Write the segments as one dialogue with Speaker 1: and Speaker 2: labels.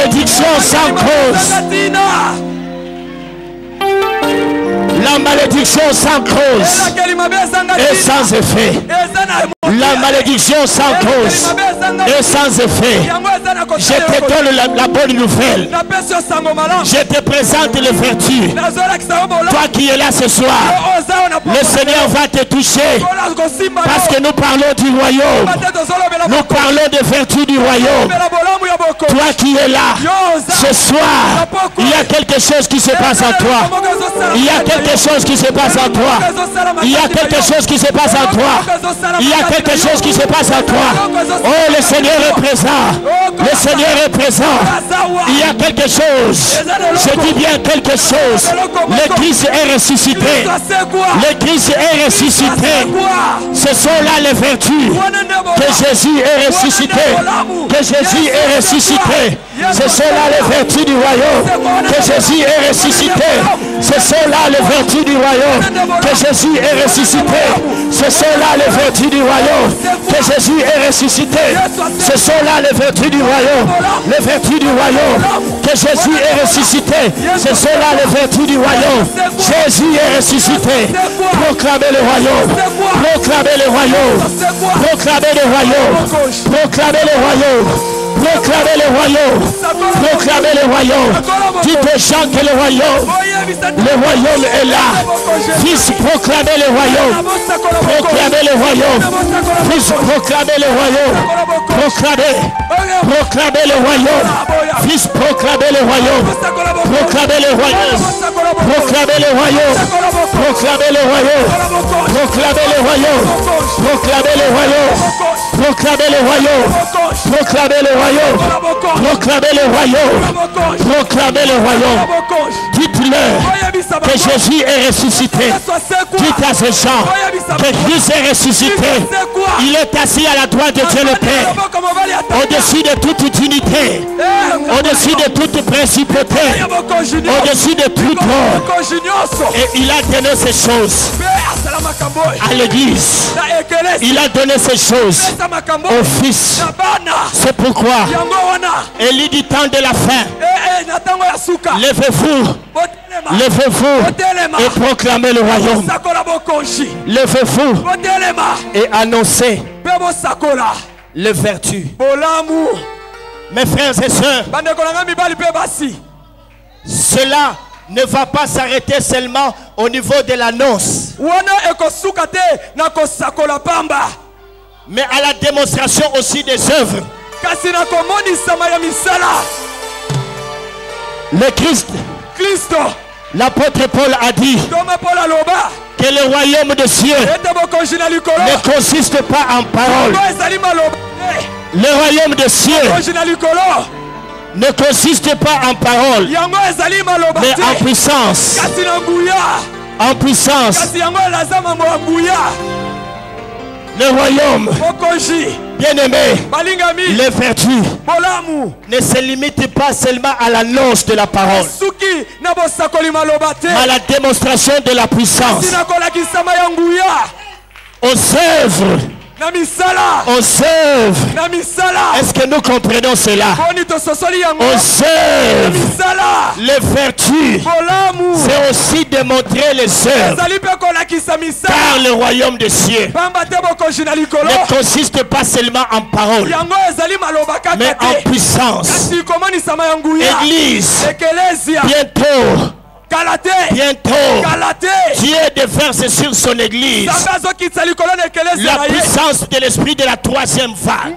Speaker 1: malédiction sans cause. La malédiction sans cause et sans effet. La malédiction sans cause et sans effet. Je te donne la bonne nouvelle. Je te présente les vertus. Toi qui es là ce soir, le Seigneur va te toucher parce que nous parlons du royaume. Nous parlons des vertus du royaume. Toi qui es là ce soir, il y a quelque chose qui se passe en toi. Il y a quelque chose qui se passe en toi. Il y a quelque chose qui se passe en toi. Il y a quelque chose qui se passe en toi. Oh, le Seigneur est présent. Le Seigneur est présent. Il y a quelque chose. Je dis bien quelque chose. Le Christ est ressuscité. Le Christ est ressuscité. Ce sont là les vertus. Que Jésus est ressuscité. Que Jésus est ressuscité. Ce sont là les vertus du royaume. Que Jésus est ressuscité. Ce sont là les vertus du royaume. Que Jésus est ressuscité. Ce sont là les vertus du royaume. Que Jésus est ressuscité. Ce sont là les vertus du royaume. Les vertus du royaume. Que Jésus est ressuscité. Ce sont là les vertus du royaume. Jésus est ressuscité. Proclamez le royaume. Proclamez le royaume. Proclamez le royaume. Proclamez le royaume. Proclamez le royaume. Proclamez le royaume. Dites aux gens que le royaume est là. Fils, proclamez le royaume. Proclamez le royaume. Fils, proclamez le royaume. Proclamez. Proclamez le royaume. Fils, proclamez le royaume. Proclamez le royaume. Proclamez le royaume. Proclamez le royaume. Proclamez le royaume. Proclamez le royaume. Proclamez le royaume. Proclamez le royaume. Proclamez le royaume. Proclamez le royaume. Dites-leur que Jésus est ressuscité. Dites à ces gens que Christ est ressuscité. Il est assis à la droite de Dieu le Père. Au-dessus de toute dignité. Au-dessus de toute principauté. Au-dessus de tout trône. Et il a donné ces choses à l'église. Il a donné ces choses au Fils. C'est pourquoi Élie dit temps de la fin. Levez-vous. Levez-vous et proclamez le royaume. Levez-vous et annoncez les vertus. Mes frères et sœurs, cela ne va pas s'arrêter seulement au niveau de l'annonce, mais à la démonstration aussi des œuvres. Le Christ, l'apôtre Paul a dit que le royaume de cieux ne consiste pas en parole. Le royaume de cieux ne consiste pas en parole, mais en puissance. En puissance. Le royaume, bien-aimé, les vertus ne se limitent pas seulement à l'annonce de la parole, mais à la démonstration de la puissance. Aux œuvres. Aux œuvres. Est-ce que nous comprenons cela? Aux œuvres, les vertus, c'est aussi démontrer les œuvres. Car le royaume des cieux ne consiste pas seulement en parole, mais en puissance. Église, bientôt, Dieu déverse sur son église la puissance de l'esprit de la troisième vague.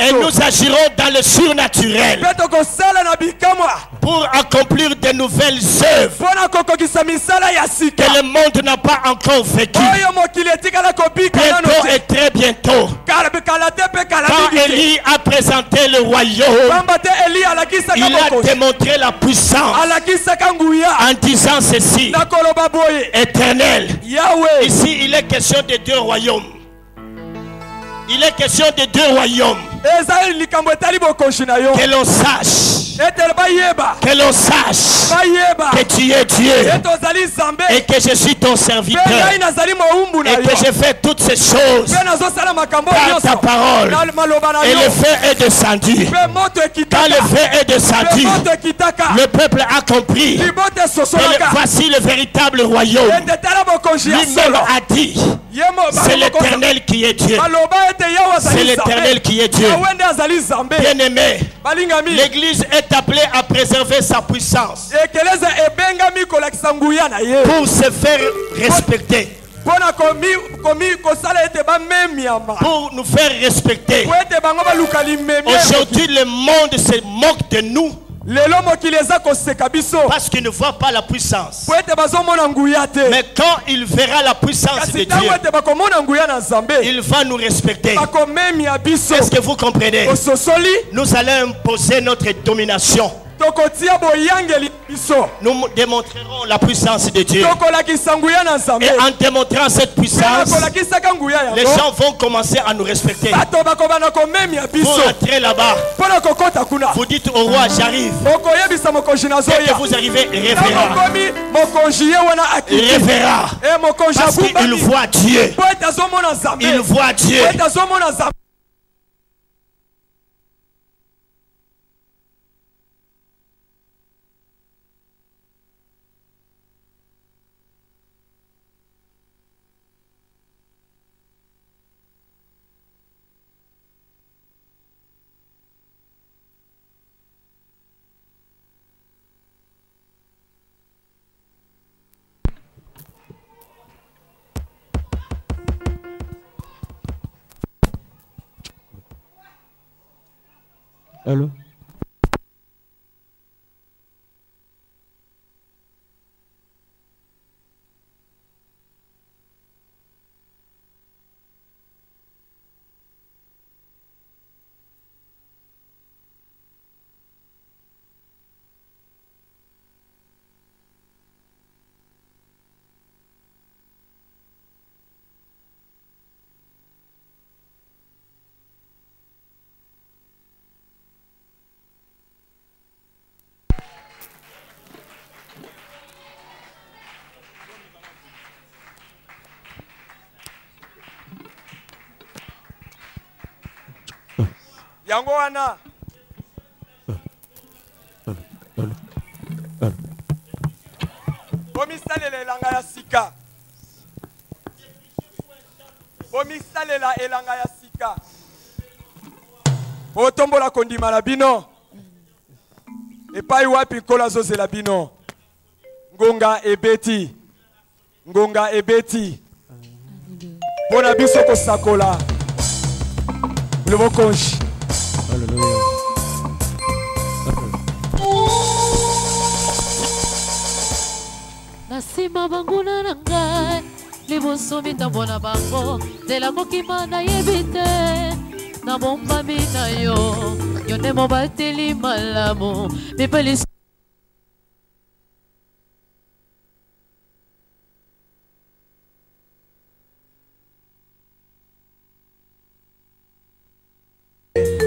Speaker 1: Et nous agirons dans le surnaturel pour accomplir de nouvelles œuvres que le monde n'a pas encore vécues. Bientôt et très bientôt, quand Élie a présenté le royaume, il a démontré la puissance en disant ceci: Éternel. Ici il est question de deux royaumes. Il est question de deux royaumes. Que l'on sache Que l'on sache que tu es Dieu et que je suis ton serviteur et que je fais toutes ces choses par ta parole. Et le feu est descendu. Quand le feu est descendu, le peuple a compris que voici le véritable royaume. Lui-même a dit, c'est l'Éternel qui est Dieu. C'est l'Éternel qui est Dieu. Bien-aimé, l'Église est appelée à préserver sa puissance pour se faire respecter. Pour nous faire respecter. Aujourd'hui, le monde se moque de nous parce qu'il ne voit pas la puissance. Mais quand il verra la puissance de Dieu, il va nous respecter. Est-ce que vous comprenez? Nous allons imposer notre domination. Nous démontrerons la puissance de Dieu. Et en démontrant cette puissance, les gens vont commencer à nous respecter. Pour entrer là-bas, vous dites au roi, j'arrive. Dès que vous arrivez, révérend. Révérend. Parce qu'il voit Dieu. Il voit Dieu.
Speaker 2: Allô?
Speaker 3: yango wana bomisalela elanga ya sika, bomisalela elanga ya sika, otombola kondima na bino epai wapi kola zozela bino. Ngonga ebeti, ngonga ebeti pona biso kosakola le bokonji.
Speaker 4: Nasima banguna nangai liboso mitambo na bango tela mokima na yebite na bomba mina yo yone mobateli malamu mipeli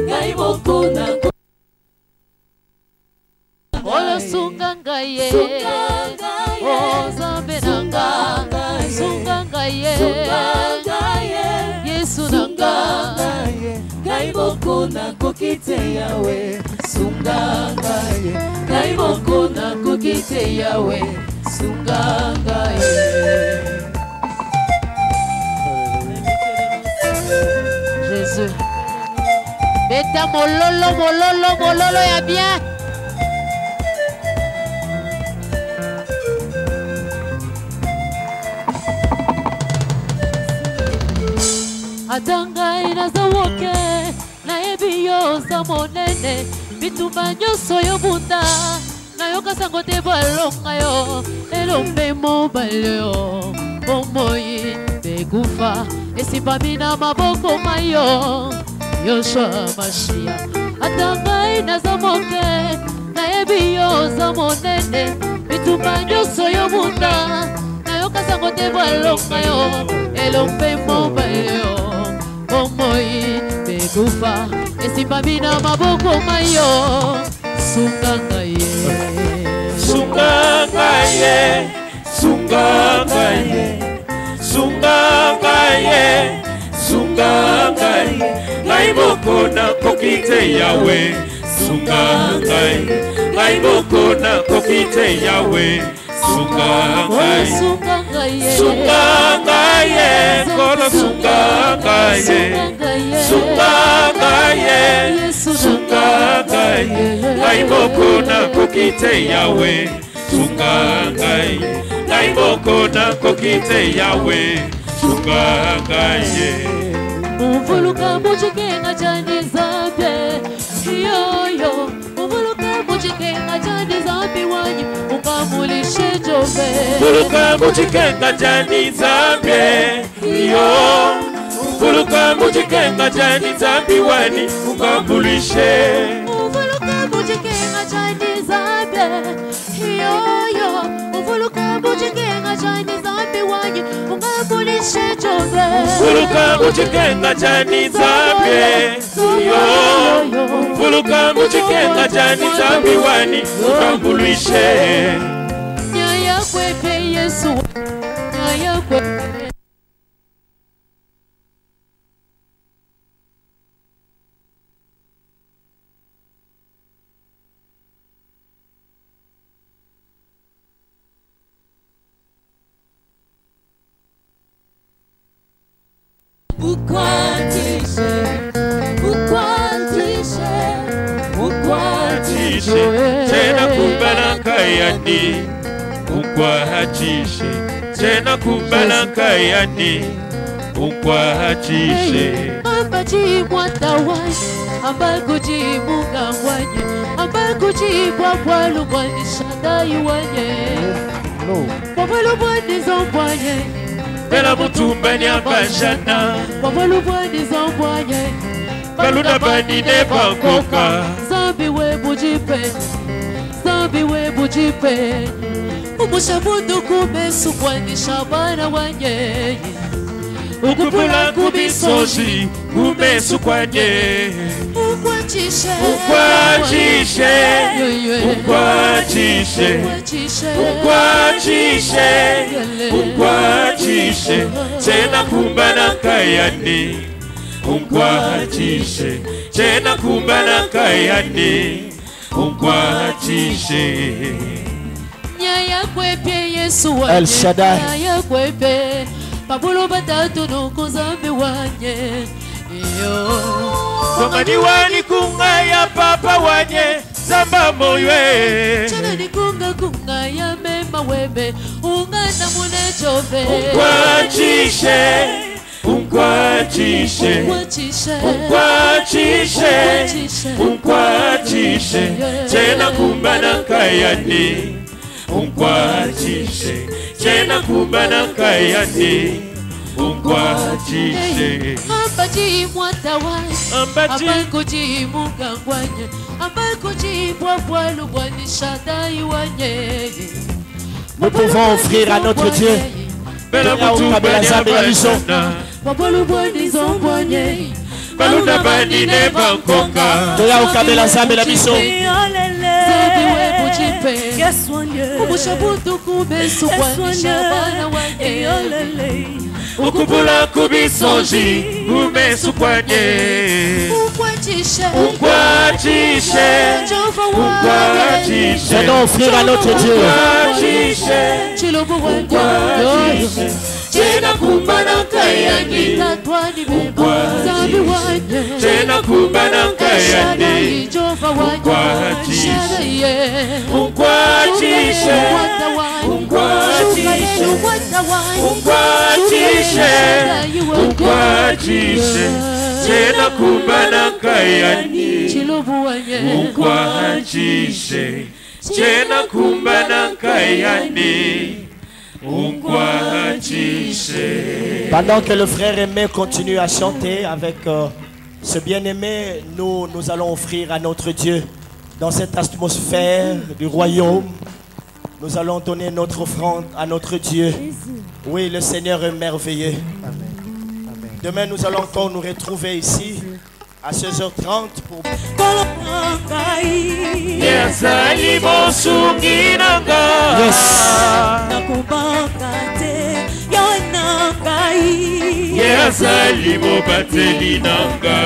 Speaker 4: ngai mokuna Olo sunganga ye, o zambe nanga, sunganga ye, Yesu nanga, gai boku na kokite yawe, sunganga ye, gai boku na kokite yawe, sunganga ye. Jésus, beta mololo, mololo, mololo ya bien. Atanga inazawoke na ebiyo za monene bituma nyoso yo buta na yo kasango te balonga yo elombe mobile yo bomoi begufa esipami na maboko mayo Yoshua Mashia. Atanga inazawoke na ebiyo za monene bituma nyoso yo buta na yo kasango te balonga yo elombe mobile yo Omoi begufa esipami na maboko mayo
Speaker 2: Ngai moko na kokite Yahweh, sungangai. Ngai moko na kokite Yahweh, sungangai. Sungangai, kono sungangai. Sungangai, sungangai. Ngai moko na kokite Yahweh, sungangai. Ngai moko na kokite Yahweh, sungangai.
Speaker 4: Uvuluka mujikenga jani zambe yoyo, uvuluka mujikenga jani zambe wanyi ukamulishe jove.
Speaker 2: Uvuluka mujikenga jani zambe yo, uvuluka mujikenga jani zambe wanyi ukamulishe.
Speaker 4: Uvuluka mujikenga jani zambe yoyo, uvuluka mujikenga jani zambe wanyi ukamulishe jove.
Speaker 2: Uvuluka mujikenga jani zambe yo, uvuluka mujikenga jani zambe wanyi ukamulishe.
Speaker 4: Nyaya kwepe Yesu, nyaya kwepe.
Speaker 2: Tena kubalaka yani, ukwahatishe. Tena kubalaka yani, ukwahatishe.
Speaker 4: Ambaji mwatawai, ambakuji mugangwanye, ambakuji bwabwalu mwani shandai wanye. Bwabwalu mwani zombwanye,
Speaker 2: Bela mutumbani abashana,
Speaker 4: bwabwalu mwani zombwanye.
Speaker 2: Baluda bani ne bankoka.
Speaker 4: Zambi we bujipe, zambi we bujipe. Umushabudu kumesu kwani shabana wanye.
Speaker 2: Ukupula kubisoji kumesu kwanye.
Speaker 4: Ukwachishe,
Speaker 2: Ukwachishe, ukwachishe, ukwachishe, ukwachishe. Tena kumbana kayani, ukwachishe. Tena kumbana kayani, ukwachishe.
Speaker 4: Nyaya kwepe Yesu wanye,
Speaker 1: El Shaddai.
Speaker 4: Nyaya kwepe Pabulo batatu nuko zambi wanye. Iyo
Speaker 2: Komani wani kunga ya papa wanye, zamba moywe.
Speaker 4: Chana ni kunga ya mema webe, ungana mune chove.
Speaker 2: Ukwachishe, ukwachishe, ukwachishe, ukwachishe. Tena kumbana kayani, ukwachishe. Tena kumbana kayani, ukwachishe.
Speaker 4: Ambaji mwatawai, ambakuji mugangwanye, ambakuji bwabwalu mwani shandai wanye.
Speaker 1: Nous pouvons offrir à notre Dieu.
Speaker 4: Bwabwalu mwani zombwanye.
Speaker 2: Baluda bani ne bankoka.
Speaker 1: Toya ukabela zambe la biso.
Speaker 4: Zambi we bujipe, umushabudu kumesu kwani shabana wanye.
Speaker 2: Ukupula kubisoji kumesu kwanye.
Speaker 4: Ukwachishe,
Speaker 2: Ukwachishe, ukwachishe.
Speaker 1: Nous offrir à notre Dieu.
Speaker 2: Ukwachishe,
Speaker 4: chilobu wanye.
Speaker 2: ukwachishe. Tena kumbana kayani,
Speaker 4: Zambi wanye.
Speaker 2: tena kumbana kayani.
Speaker 4: Ukwachishe,
Speaker 2: Ukwachishe, ukwachishe, ukwachishe, ukwachishe. Tena kumbana kayani, ukwachishe. Tena kumbana kayani, ukwachishe.
Speaker 1: Pendant que le frère aimé continue à chanter avec ce bien-aimé, nous allons offrir à notre Dieu, dans cette atmosphère du royaume, nous allons donner notre offrande à notre Dieu. Oui, le Seigneur est merveilleux. Demain, nous allons encore nous retrouver ici À 16h30 pour
Speaker 2: Yazali mosungi nanga.
Speaker 1: Yes.
Speaker 2: Yazali mobateli nanga.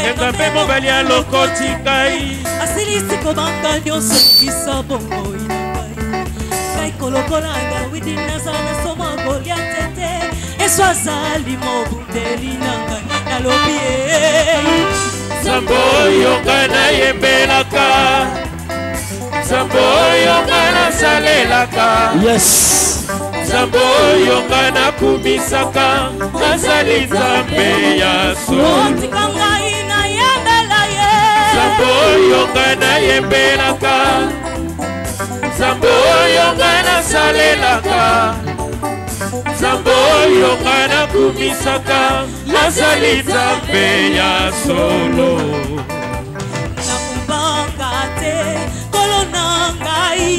Speaker 2: Enga pe mobali ya lokoti kai.
Speaker 5: Asilisi komanga nyonso kisa bongo inakai. Kai kolokola nga widina sana soma golia tete. Eso azali mobundeli nanga nalobi
Speaker 2: Sambo yonga na yembelaka. Sambo yonga na salelaka.
Speaker 1: Yes.
Speaker 2: Sambo yonga na kumisaka. Azali zambe ya solo.
Speaker 5: Otikanga ina yembela ye.
Speaker 2: Sambo yonga na yembelaka. Sambo yonga na salelaka. Sambo yonga na kumisaka. Azali zambe ya solo.
Speaker 5: Nakubanga te kolo nangai.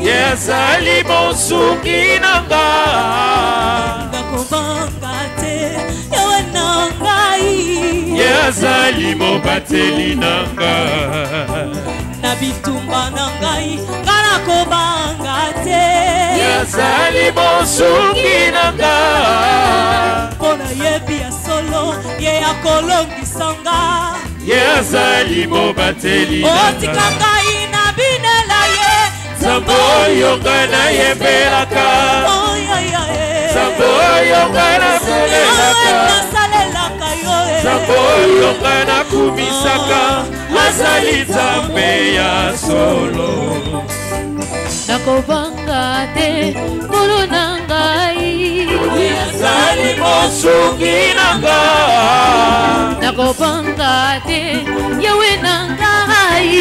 Speaker 2: Yazali mosungi nanga.
Speaker 5: Nakubanga te yawe nangai.
Speaker 2: Yazali mobateli nanga.
Speaker 5: Na bitumba nangai ngana kobanga te.
Speaker 2: Yazali mosungi nanga.
Speaker 5: Pona yebi ya solo ye ya kolongisanga.
Speaker 2: Yazali mobateli nanga.
Speaker 5: Otikanga ina binela ye.
Speaker 2: Sambo yonga na yembelaka. Sambo yonga na salelaka. Sambo yonga na kumisaka. Azali zambe ya solo.
Speaker 4: Nakobanga te molo nangai.
Speaker 2: Yazali mosungi nanga.
Speaker 4: Nakobanga te yawe nangai.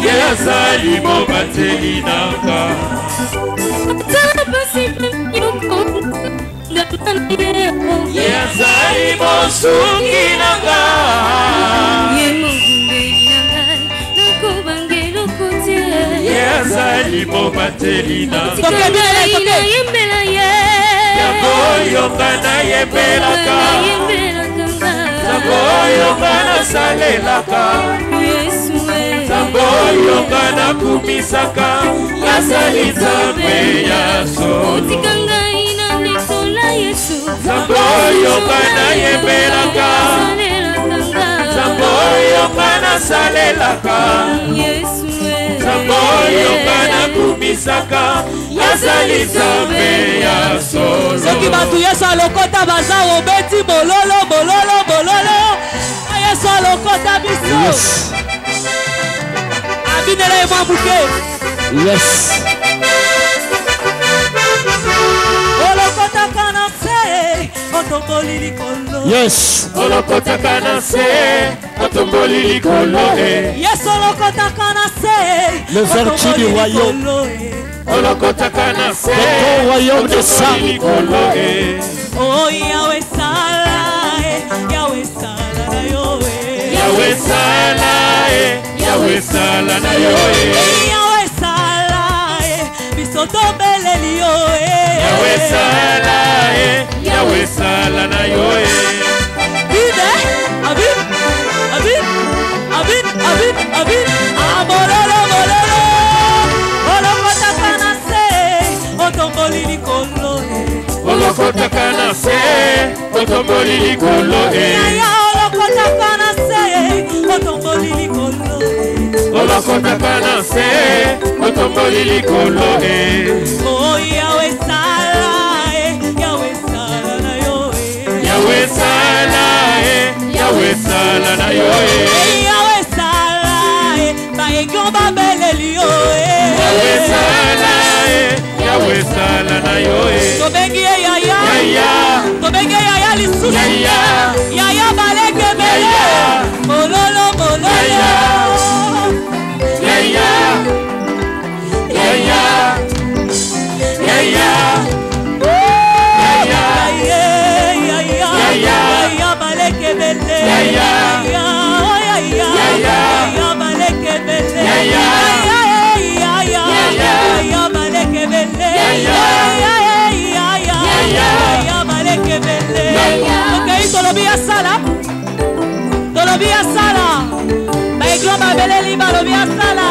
Speaker 2: Yazali mobateli nanga. Yazali mosungi nanga. Yazali mobateli nanga. Sambo yonga na yembelaka. Sambo yonga na salelaka. Sambo yonga na kumisaka. Yazali zambe ya solo. Sambo yonga na yembelaka. Sambo yonga na salelaka. Sambo yonga na kumisaka. Yazali zambe ya solo.
Speaker 5: Soki batu yesu alokota baza obeti bololo bololo bololo. Yesu alokota biso.
Speaker 1: Yes.
Speaker 5: Abinela ema muke.
Speaker 1: Yes.
Speaker 5: Olokota kana se otomboli likolo.
Speaker 1: Yes.
Speaker 2: Olokota kana se otomboli likolo.
Speaker 5: Yesu olokota kana se
Speaker 1: Le vertu du royaume.
Speaker 2: Olokota kana se
Speaker 1: Le royaume de sang.
Speaker 2: likolo.
Speaker 5: Oh Yahweh sala Yahweh sala na yo.
Speaker 2: Yahweh sala Yahweh sala na yo.
Speaker 5: Yahweh sala bisoto beleli yo.
Speaker 2: Yahweh sala Yahweh sala na yo.
Speaker 5: Bide abin abin abin abin abin amololo mololo. Olokota kana se otomboli likolo.
Speaker 2: Olokota kana se otomboli likolo.
Speaker 5: Yaya olokota kana se otomboli likolo.
Speaker 2: Olokota kana se otomboli likolo.
Speaker 5: Oh Yahweh sala Yahweh sala na yo.
Speaker 2: Yahweh sala Yahweh sala na yo.
Speaker 5: Yahweh sala bayengo babeleli yo.
Speaker 2: Yahweh sala Yahweh sala na yo.
Speaker 5: Tobengi yaya tobengi yaya lisusu.
Speaker 2: Yaya
Speaker 5: Yaya baleke bele mololo mololo.
Speaker 2: Yaya Yaya Yaya
Speaker 5: Yaya baleke bele. Yaya baleke bele. Yaya baleke bele. Yaya baleke bele. Okay, Tolobi asala. Tolobi asala. Baiglo babeleli balobi asala.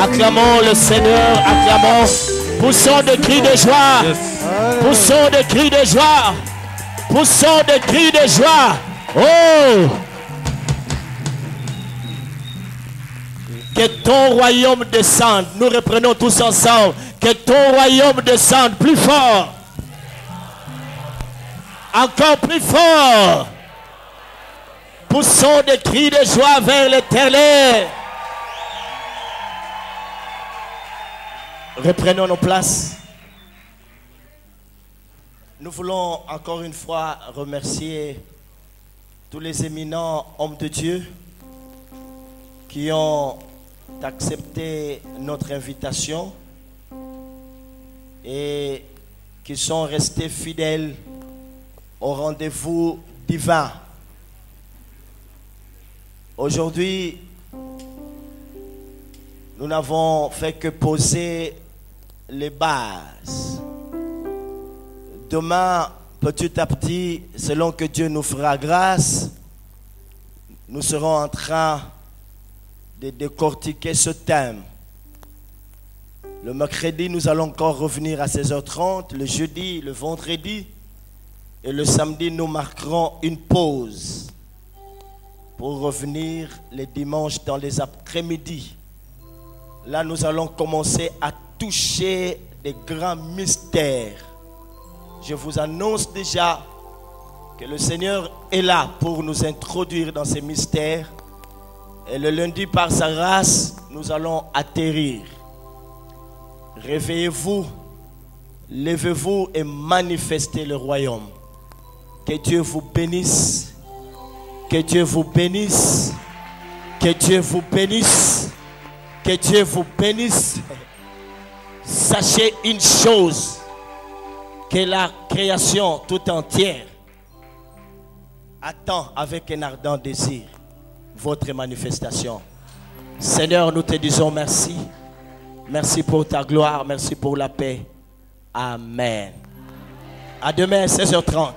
Speaker 1: Acclamons le Seigneur, acclamons. Poussons des cris de joie. Poussons des cris de joie. Poussons des cris de joie. Oh! Que ton royaume descende. Nous reprenons tous ensemble. Que ton royaume descende plus fort. Encore plus fort. Poussons des cris de joie vers l'Éternel. Reprenons nos places. Nous voulons encore une fois remercier tous les éminents hommes de Dieu qui ont accepté notre invitation et qui sont restés fidèles au rendez-vous divin. Aujourd'hui, nous n'avons fait que poser les bases. Demain, petit à petit, selon que Dieu nous fera grâce, nous serons en train de décortiquer ce thème. Le mercredi, nous allons encore revenir à 16h30, le jeudi, le vendredi, et le samedi, nous marquerons une pause pour revenir les dimanches dans les après-midi. Là, nous allons commencer à toucher des grands mystères. Je vous annonce déjà que le Seigneur est là pour nous introduire dans ces mystères. Et le lundi, par sa grâce, nous allons atterrir. Réveillez-vous, levez-vous et manifestez le royaume. Que Dieu vous bénisse. Que Dieu vous bénisse. Que Dieu vous bénisse. Que Dieu vous bénisse. Sachez une chose, que la création tout entière attend avec un ardent désir votre manifestation. Seigneur, nous te disons merci. Merci pour ta gloire, merci pour la paix. Amen. À demain, 16h30.